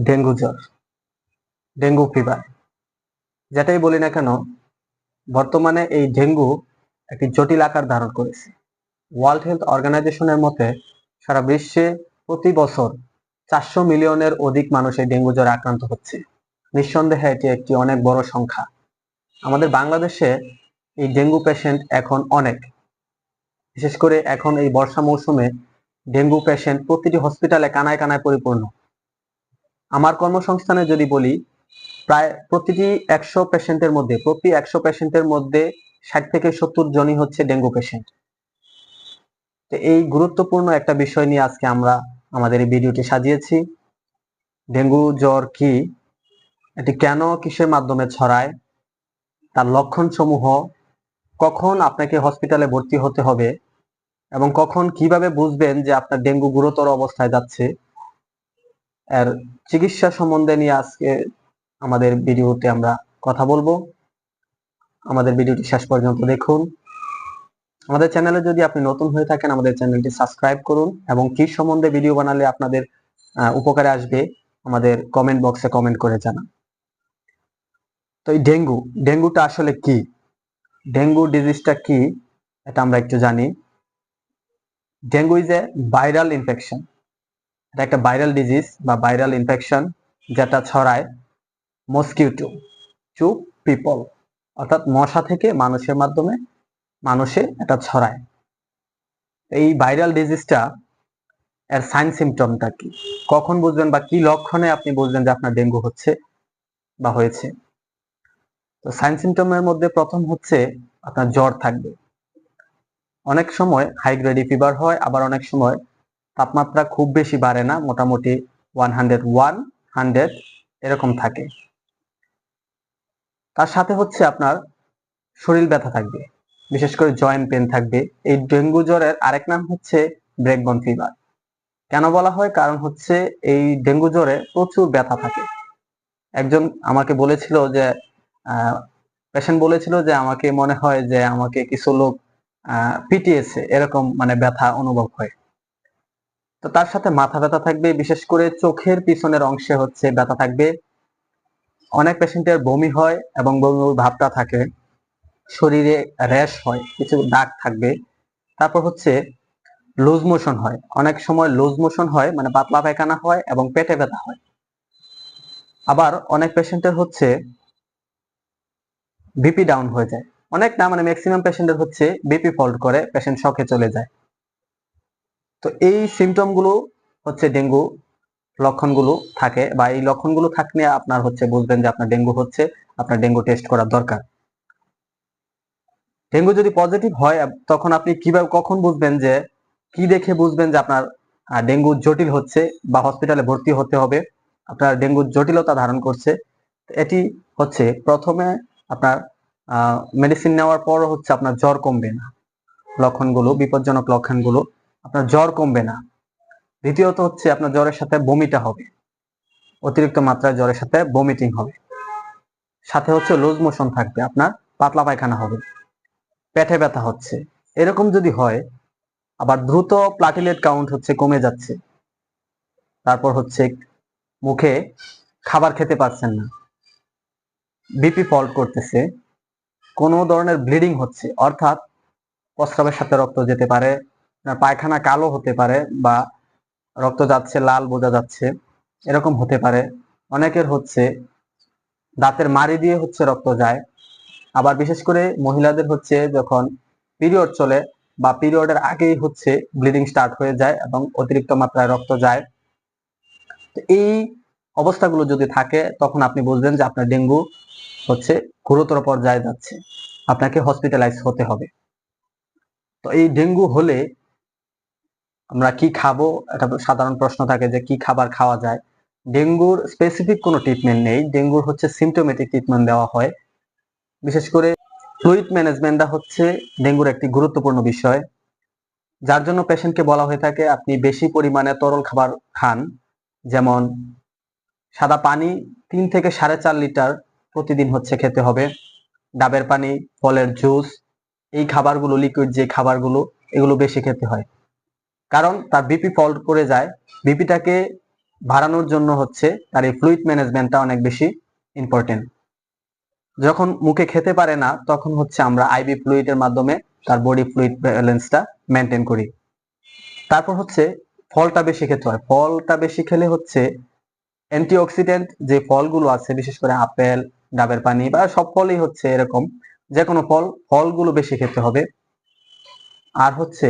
Dengue জ্বর, dengue fever, যেটাই বলি না কেন, বর্তমানে এই ডেঙ্গু একটি জটিল আকার ধারণ করেছে। ওয়ার্ল্ড হেলথ অর্গানাইজেশনের মতে সারা বিশ্বে প্রতি বছর 400 মিলিয়নের অধিক মানুষ এই ডেঙ্গু জ্বরে আক্রান্ত হচ্ছে। নিঃসন্দেহে এটি একটি অনেক বড় সংখ্যা। আমাদের বাংলাদেশে এই ডেঙ্গু পেশেন্ট এখন অনেক, বিশেষ করে এখন এই বর্ষা মৌসুমে ডেঙ্গু পেশেন্ট প্রতিটি হসপিটালে কানায় কানায় পরিপূর্ণ। আমার কর্মসংস্থানে যদি বলি, প্রায় প্রতি 100 পেশেন্টের মধ্যে 60 থেকে 70 জনই হচ্ছে ডেঙ্গু পেশেন্ট। তো এই গুরুত্বপূর্ণ একটা বিষয় নিয়ে আজকে আমরা আমাদের এই ভিডিওটি সাজিয়েছি। ডেঙ্গু জ্বর কি, এটি কেন, কিসের মাধ্যমে ছড়ায়, তার লক্ষণ সমূহ, কখন আপনাকে হসপিটালে ভর্তি হতে হবে এবং কখন কিভাবে বুঝবেন যে আপনার ডেঙ্গু গুরুতর অবস্থায় যাচ্ছে, এর চিকিৎসা সম্বন্ধে নিয়ে আজকে আমাদের ভিডিওতে আমরা কথা বলবো। আমাদের ভিডিওটি শেষ পর্যন্ত দেখুন। আমাদের চ্যানেলে যদি আপনি নতুন হয়ে থাকেন, আমাদের চ্যানেলটি সাবস্ক্রাইব করুন এবং কি সম্বন্ধে ভিডিও বানালে আপনাদের উপকারে আসবে আমাদের কমেন্ট বক্সে কমেন্ট করে জানান। তো এই ডেঙ্গুটা আসলে কি, ডেঙ্গু ডিজিজটা কি, এটা আমরা একটু জানি। Dengue is a viral infection. এটা একটা ভাইরাল ডিজিজ বা ভাইরাল ইনফেকশন, যেটা ছড়ায় মসকিউটো টু পিপল, অর্থাৎ মশা থেকে মানুষের মাধ্যমে মানুষে এটা ছড়ায়। এই ভাইরাল ডিজিজটা, এর সাইন সিমটমটা কি, কখন বুঝবেন বা কি লক্ষণে আপনি বুঝবেন যে আপনার ডেঙ্গু হচ্ছে বা হয়েছে। তো সাইন সিমটমের মধ্যে প্রথম হচ্ছে আপনার জ্বর থাকবে। অনেক সময় হাই গ্রেড ফিভার হয়, আবার অনেক সময় তাপমাত্রা খুব বেশি বাড়ে না, মোটামুটি 101 এরকম থাকে। তার সাথে হচ্ছে আপনার শরীর ব্যথা থাকবে, বিশেষ করে জয়েন্ট পেন থাকবে। এই ডেঙ্গু জ্বরের আরেক নাম হচ্ছে ব্রেকবন ফিভার। কেন বলা হয়, কারণ হচ্ছে এই ডেঙ্গু জ্বরে প্রচুর ব্যথা থাকে। একজন আমাকে বলেছিল যে পেশেন্ট বলেছিল যে আমাকে মনে হয় যে আমাকে কিছু লোক পিটিয়েছে, এরকম মানে ব্যথা অনুভব হয়। তো তার সাথে মাথা ব্যথা থাকবে, বিশেষ করে চোখের পিছনের অংশে হচ্ছে ব্যথা থাকবে। অনেক পেশেন্টের বমি হয় এবং বমি ভাবটা থাকে। শরীরে র্যাশ হয়, কিছু দাগ থাকবে। তারপর হচ্ছে লুজ মোশন হয়, অনেক সময় লুজ মোশন হয় মানে পাতলা পায়খানা হয় এবং পেটে ব্যথা হয়। আবার অনেক পেশেন্টের হচ্ছে বিপি ডাউন হয়ে যায়, অনেক না মানে ম্যাক্সিমাম পেশেন্টের হচ্ছে বিপি ফল্ট করে, পেশেন্ট শকে চলে যায়। তো এই সিমটম গুলো হচ্ছে ডেঙ্গু লক্ষণগুলো থাকে, বা এই লক্ষণগুলো থাকলে আপনার হচ্ছে বুঝবেন যে আপনার ডেঙ্গু হচ্ছে, আপনার ডেঙ্গু টেস্ট করার দরকার। ডেঙ্গু যদি পজিটিভ হয়, তখন আপনি কিভাবে কখন বুঝবেন, যে কি দেখে বুঝবেন যে আপনার ডেঙ্গু জটিল হচ্ছে বা হসপিটালে ভর্তি হতে হবে, আপনার ডেঙ্গু জটিলতা ধারণ করছে। এটি হচ্ছে প্রথমে আপনার মেডিসিন নেওয়ার পর হচ্ছে আপনার জ্বর কমবে না, লক্ষণগুলো বিপজ্জনক লক্ষণগুলো, আপনার জ্বর কমবে না। দ্বিতীয়ত হচ্ছে আপনার জ্বরের সাথে বমিটা হবে, অতিরিক্ত মাত্রায় জ্বরের সাথে বমিটিং হবে। সাথে হচ্ছে লুজ মোশন থাকবে, আপনার পাতলা পায়খানা হবে, পেটে ব্যথা হচ্ছে, এরকম যদি হয়। আবার দ্রুত প্লাটিলেট কাউন্ট হচ্ছে কমে যাচ্ছে। তারপর হচ্ছে মুখে খাবার খেতে পারছেন না, বিপি ফল্ট করতেছে, কোনো ধরনের ব্লিডিং হচ্ছে, অর্থাৎ প্রস্রাবের সাথে রক্ত যেতে পারে, পায়খানা কালো হতে পারে বা রক্ত যাচ্ছে লাল বোঝা যাচ্ছে, এরকম হতে পারে। অনেকের হচ্ছে দাঁতের মাড়ি দিয়ে হচ্ছে রক্ত যায়। আবার বিশেষ করে মহিলাদের হচ্ছে যখন পিরিয়ড চলে বা পিরিয়ডের আগেই হচ্ছে ব্লিডিং স্টার্ট হয়ে যায় এবং অতিরিক্ত মাত্রায় রক্ত যায়। তো এই অবস্থাগুলো যদি থাকে, তখন আপনি বুঝবেন যে আপনার ডেঙ্গু হচ্ছে গুরুতর পর্যায়ে যাচ্ছে, আপনাকে হসপিটালাইজ হতে হবে। তো এই ডেঙ্গু হলে আমরা কি খাবো, এটা সাধারণ প্রশ্ন থাকে যে কি খাবার খাওয়া যায়। ডেঙ্গুর স্পেসিফিক কোনো ট্রিটমেন্ট নেই, ডেঙ্গুর হচ্ছে সিমটোমেটিক ট্রিটমেন্ট দেওয়া হয়। বিশেষ করে ফ্লুইড ম্যানেজমেন্টটা হচ্ছে ডেঙ্গুর একটি গুরুত্বপূর্ণ বিষয়, যার জন্য পেশেন্টকে বলা হয়ে থাকে আপনি বেশি পরিমাণে তরল খাবার খান। যেমন সাদা পানি 3 থেকে 4.5 লিটার প্রতিদিন হচ্ছে খেতে হবে, ডাবের পানি, ফলের জুস, এই খাবারগুলো, লিকুইড যে খাবারগুলো, এগুলো বেশি খেতে হয়। কারণ তার বিপি ফল্ট করে যায়, বিপিটাকে বাড়ানোর জন্য হচ্ছে তার এই ফ্লুইড ম্যানেজমেন্টটা অনেক বেশি ইম্পর্টেন্ট। যখন মুখে খেতে পারে না তখন হচ্ছে আমরা আইভি ফ্লুইডের মাধ্যমে তার বডি ফ্লুইড ব্যালেন্সটা মেনটেন করি। তারপর হচ্ছে ফলটা বেশি খেতে হয়। ফলটা বেশি খেলে হচ্ছে অ্যান্টিঅক্সিডেন্ট যে ফলগুলো আছে, বিশেষ করে আপেল, ডাবের পানি বা সব ফলই হচ্ছে এরকম, যে কোনো ফলগুলো বেশি খেতে হবে। আর হচ্ছে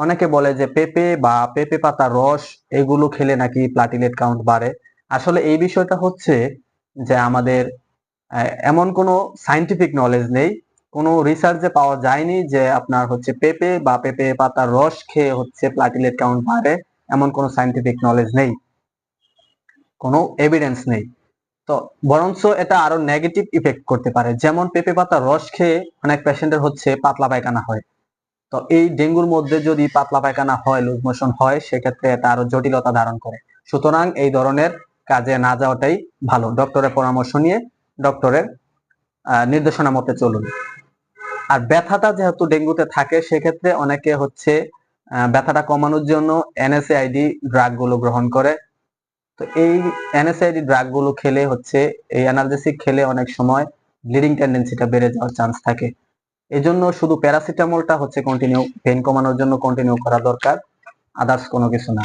অনেকে বলে যে পেঁপে বা পেঁপে পাতার রস এগুলো খেলে নাকি প্লাটিলেট কাউন্ট বাড়ে। আসলে এই বিষয়টা হচ্ছে যে আমাদের এমন কোনো সায়েন্টিফিক নলেজ নেই, কোনো রিসার্চে পাওয়া যায়নি যে আপনার হচ্ছে পেঁপে বা পেঁপে পাতার রস খেয়ে হচ্ছে প্লাটিলেট কাউন্ট বাড়ে, এমন কোনো সায়েন্টিফিক নলেজ নেই, কোনো এভিডেন্স নেই। তো বরঞ্চ এটা আরো নেগেটিভ ইফেক্ট করতে পারে। যেমন পেঁপে পাতার রস খেয়ে অনেক পেশেন্টের হচ্ছে পাতলা পায়খানা হয়। তো এই ডেঙ্গুর মধ্যে যদি পাতলা পায়খানা হয়, লুজ মোশন হয়, সেক্ষেত্রে এটা আরো জটিলতা ধারণ করে। সুতরাং এই ধরনের কাজে না যাওয়াটাই ভালো। ডক্টরের পরামর্শ নিয়ে ডক্টরের নির্দেশনা মতে চলুন। আর ব্যথাটা যেহেতু ডেঙ্গুতে থাকে, সেক্ষেত্রে অনেকে হচ্ছে ব্যথাটা কমানোর জন্য এনএসএআইডি ড্রাগ গুলো গ্রহণ করে। তো এই এনএসআইডি ড্রাগ গুলো খেলে হচ্ছে, এই অ্যানালজেসিক খেলে অনেক সময় ব্লিডিং টেন্ডেন্সিটা বেড়ে যাওয়ার চান্স থাকে। এই জন্য শুধু প্যারাসিটামলটা হচ্ছে কন্টিনিউ, পেন কমানোর জন্য কন্টিনিউ করা দরকার, আদার্স কোনো কিছু না।